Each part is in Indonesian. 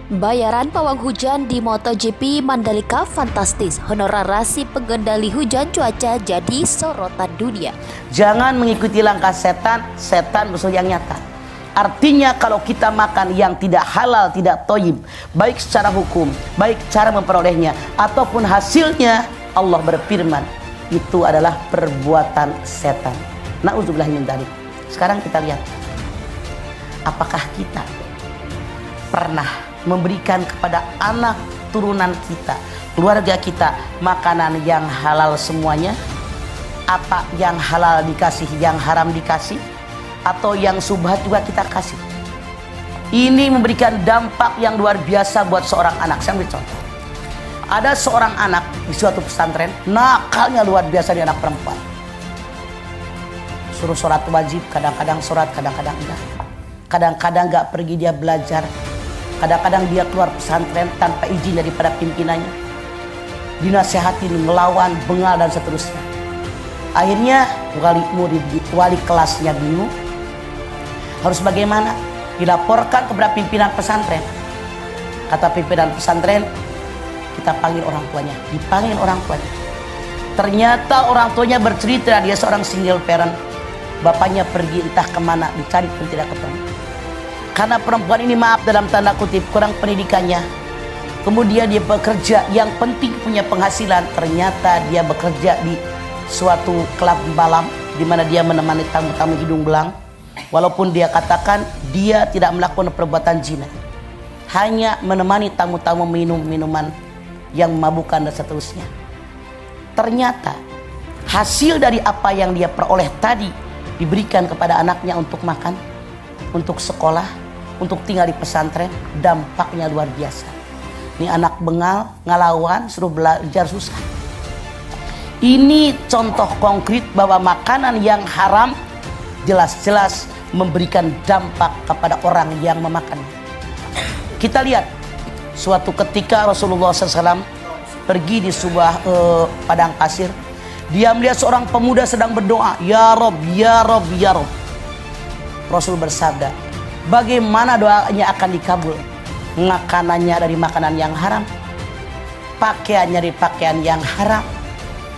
Bayaran pawang hujan di MotoGP Mandalika fantastis. Honorasi pengendali hujan cuaca jadi sorotan dunia. Jangan mengikuti langkah setan, setan musuh yang nyata. Artinya kalau kita makan yang tidak halal, tidak thayyib, baik secara hukum, baik cara memperolehnya, ataupun hasilnya, Allah berfirman, itu adalah perbuatan setan. Na'udzubillah min dzalik. Sekarang kita lihat, apakah kita pernah memberikan kepada anak turunan kita, keluarga kita, makanan yang halal semuanya? Apa yang halal dikasih, yang haram dikasih, atau yang subhat juga kita kasih? Ini memberikan dampak yang luar biasa buat seorang anak. Saya ambil contoh. Ada seorang anak di suatu pesantren, nakalnya luar biasa, di anak perempuan. Suruh sholat wajib, kadang-kadang sholat, kadang-kadang enggak. Kadang-kadang enggak pergi dia belajar. Kadang-kadang dia keluar pesantren tanpa izin daripada pimpinannya. Dinasehatin, melawan, bengal, dan seterusnya. Akhirnya wali kelasnya bingung. Harus bagaimana? Dilaporkan kepada pimpinan pesantren. Kata pimpinan pesantren, kita panggil orang tuanya. Dipanggil orang tuanya. Ternyata orang tuanya bercerita dia seorang single parent. Bapaknya pergi entah kemana, dicari pun tidak ketemu. Karena perempuan ini, maaf dalam tanda kutip, kurang pendidikannya. Kemudian dia bekerja, yang penting punya penghasilan. Ternyata dia bekerja di suatu klub malam, di mana dia menemani tamu-tamu hidung belang. Walaupun dia katakan dia tidak melakukan perbuatan zina, hanya menemani tamu-tamu minum minuman yang memabukkan dan seterusnya. Ternyata hasil dari apa yang dia peroleh tadi diberikan kepada anaknya untuk makan, untuk sekolah, untuk tinggal di pesantren. Dampaknya luar biasa. Ini anak bengal, ngelawan, suruh belajar susah. Ini contoh konkret bahwa makanan yang haram jelas-jelas memberikan dampak kepada orang yang memakannya. Kita lihat, suatu ketika Rasulullah SAW pergi di sebuah padang pasir. Dia melihat seorang pemuda sedang berdoa, Ya Rob, Ya Rob, Ya Rob. Rasul bersabda, bagaimana doanya akan dikabul? Makanannya dari makanan yang haram, pakaiannya dari pakaian yang haram,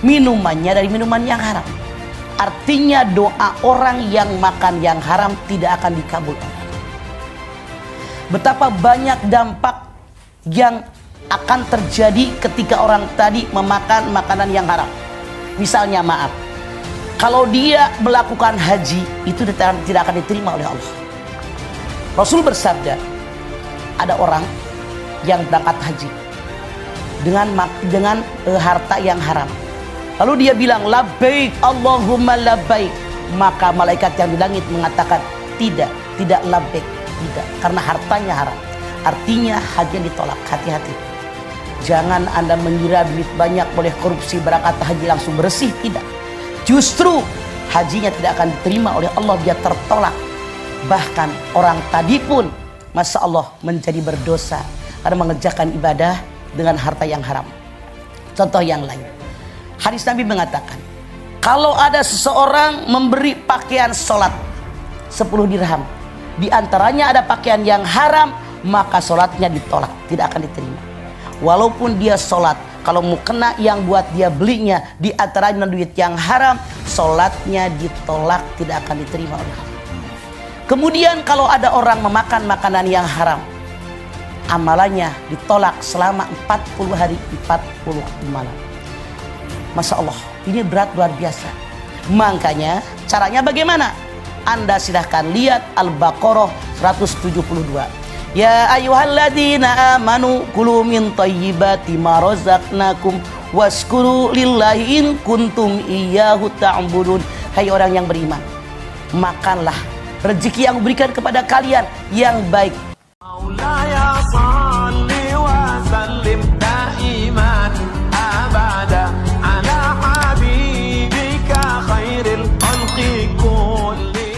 minumannya dari minuman yang haram. Artinya doa orang yang makan yang haram tidak akan dikabul. Betapa banyak dampak yang akan terjadi ketika orang tadi memakan makanan yang haram. Misalnya, maaf, kalau dia melakukan haji, itu tidak akan diterima oleh Allah. Rasul bersabda, ada orang yang berangkat haji dengan harta yang haram. Lalu dia bilang, labbaik Allahumma labbaik. Maka malaikat yang di langit mengatakan, tidak labbaik, tidak, karena hartanya haram. Artinya haji ditolak. Hati-hati. Jangan Anda mengira duit banyak boleh korupsi, berangkat haji langsung bersih. Tidak. Justru hajinya tidak akan diterima oleh Allah, dia tertolak. Bahkan orang tadi pun, Masya Allah, menjadi berdosa karena mengerjakan ibadah dengan harta yang haram. Contoh yang lain, hadis Nabi mengatakan, kalau ada seseorang memberi pakaian sholat 10 dirham, di antaranya ada pakaian yang haram, maka sholatnya ditolak, tidak akan diterima. Walaupun dia sholat, kalau mau kena yang buat dia belinya di antaranya duit yang haram, sholatnya ditolak, tidak akan diterima oleh Allah. Kemudian kalau ada orang memakan makanan yang haram, amalannya ditolak selama 40 hari 40 malam. Masya Allah, ini berat luar biasa. Makanya caranya bagaimana? Anda silahkan lihat Al-Baqarah 172. Ya ayyuhalladzina amanu kulu min thayyibati ma razaqnakum waskuru lillahi in kuntum iyyahu ta'budun. Hai orang yang beriman, makanlah rezeki yang diberikan kepada kalian yang baik. Maulaya shalli wa sallim daiman abada ala habibika khairil khalqi kulli.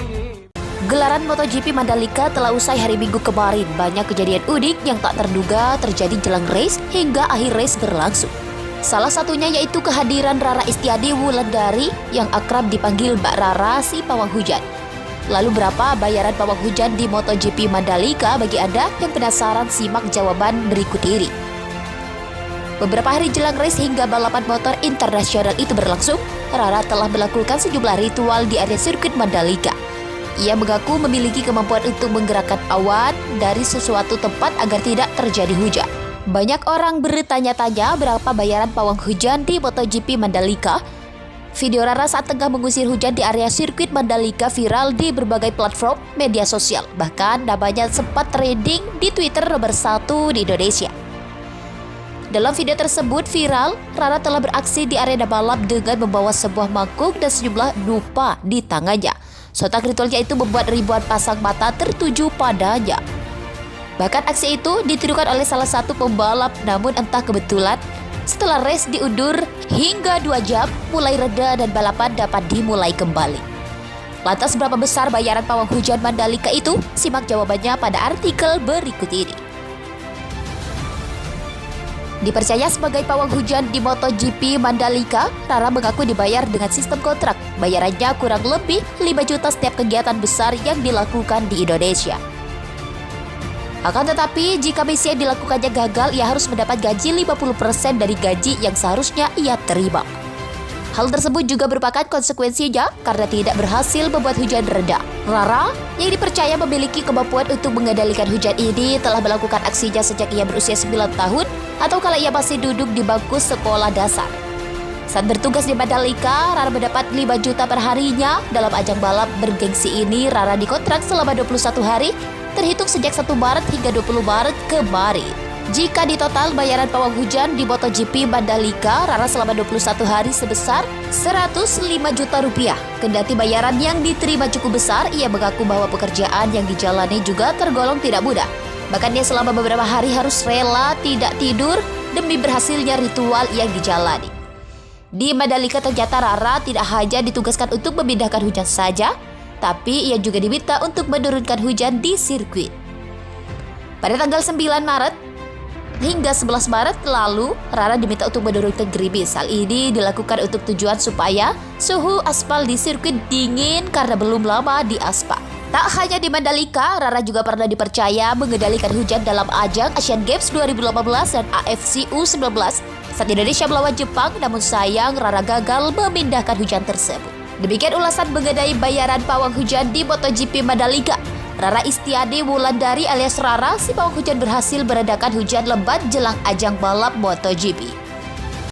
Gelaran MotoGP Mandalika telah usai hari Minggu kemarin. Banyak kejadian unik yang tak terduga terjadi jelang race hingga akhir race berlangsung. Salah satunya yaitu kehadiran Rara Istiadi Wulandari yang akrab dipanggil Mbak Rara si pawang hujan. Lalu berapa bayaran pawang hujan di MotoGP Mandalika? Bagi Anda yang penasaran, simak jawaban berikut ini. Beberapa hari jelang race hingga balapan motor internasional itu berlangsung, Rara telah melakukan sejumlah ritual di area sirkuit Mandalika. Ia mengaku memiliki kemampuan untuk menggerakkan awan dari sesuatu tempat agar tidak terjadi hujan. Banyak orang bertanya-tanya berapa bayaran pawang hujan di MotoGP Mandalika. Video Rara saat tengah mengusir hujan di area sirkuit Mandalika viral di berbagai platform media sosial. Bahkan namanya sempat trending di Twitter nomor 1 di Indonesia. Dalam video tersebut viral, Rara telah beraksi di arena balap dengan membawa sebuah mangkuk dan sejumlah dupa di tangannya. Sontak ritualnya itu membuat ribuan pasang mata tertuju padanya. Bahkan aksi itu ditirukan oleh salah satu pembalap, namun entah kebetulan setelah race diundur hingga 2 jam mulai reda dan balapan dapat dimulai kembali. Lantas berapa besar bayaran pawang hujan Mandalika itu? Simak jawabannya pada artikel berikut ini. Dipercaya sebagai pawang hujan di MotoGP Mandalika, Rara mengaku dibayar dengan sistem kontrak. Bayarannya kurang lebih 5 juta setiap kegiatan besar yang dilakukan di Indonesia. Akan tetapi, jika misi yang dilakukannya gagal, ia harus mendapat gaji 50% dari gaji yang seharusnya ia terima. Hal tersebut juga merupakan konsekuensinya karena tidak berhasil membuat hujan reda. Rara, yang dipercaya memiliki kemampuan untuk mengendalikan hujan ini, telah melakukan aksinya sejak ia berusia 9 tahun atau kala ia masih duduk di bangku sekolah dasar. Saat bertugas di Mandalika, Rara mendapat 5 juta per harinya. Dalam ajang balap bergengsi ini, Rara dikontrak selama 21 hari, terhitung sejak 1 Maret hingga 20 Maret kemarin. Jika di total bayaran pawang hujan di MotoGP Mandalika, Rara selama 21 hari sebesar 105 juta rupiah. Kendati bayaran yang diterima cukup besar, ia mengaku bahwa pekerjaan yang dijalani juga tergolong tidak mudah. Bahkan dia selama beberapa hari harus rela tidak tidur demi berhasilnya ritual yang dijalani. Di Mandalika ternyata Rara tidak hanya ditugaskan untuk memindahkan hujan saja, tapi ia juga diminta untuk menurunkan hujan di sirkuit. Pada tanggal 9 Maret hingga 11 Maret lalu, Rara diminta untuk menurunkan gerimis. Hal ini dilakukan untuk tujuan supaya suhu aspal di sirkuit dingin karena belum lama di aspal. Tak hanya di Mandalika, Rara juga pernah dipercaya mengendalikan hujan dalam ajang Asian Games 2018 dan AFC U19 saat Indonesia melawan Jepang, namun sayang Rara gagal memindahkan hujan tersebut. Demikian ulasan mengenai bayaran pawang hujan di MotoGP Mandalika. Rara Istiadi Wulandari alias Rara, si pawang hujan berhasil meredakan hujan lebat jelang ajang balap MotoGP.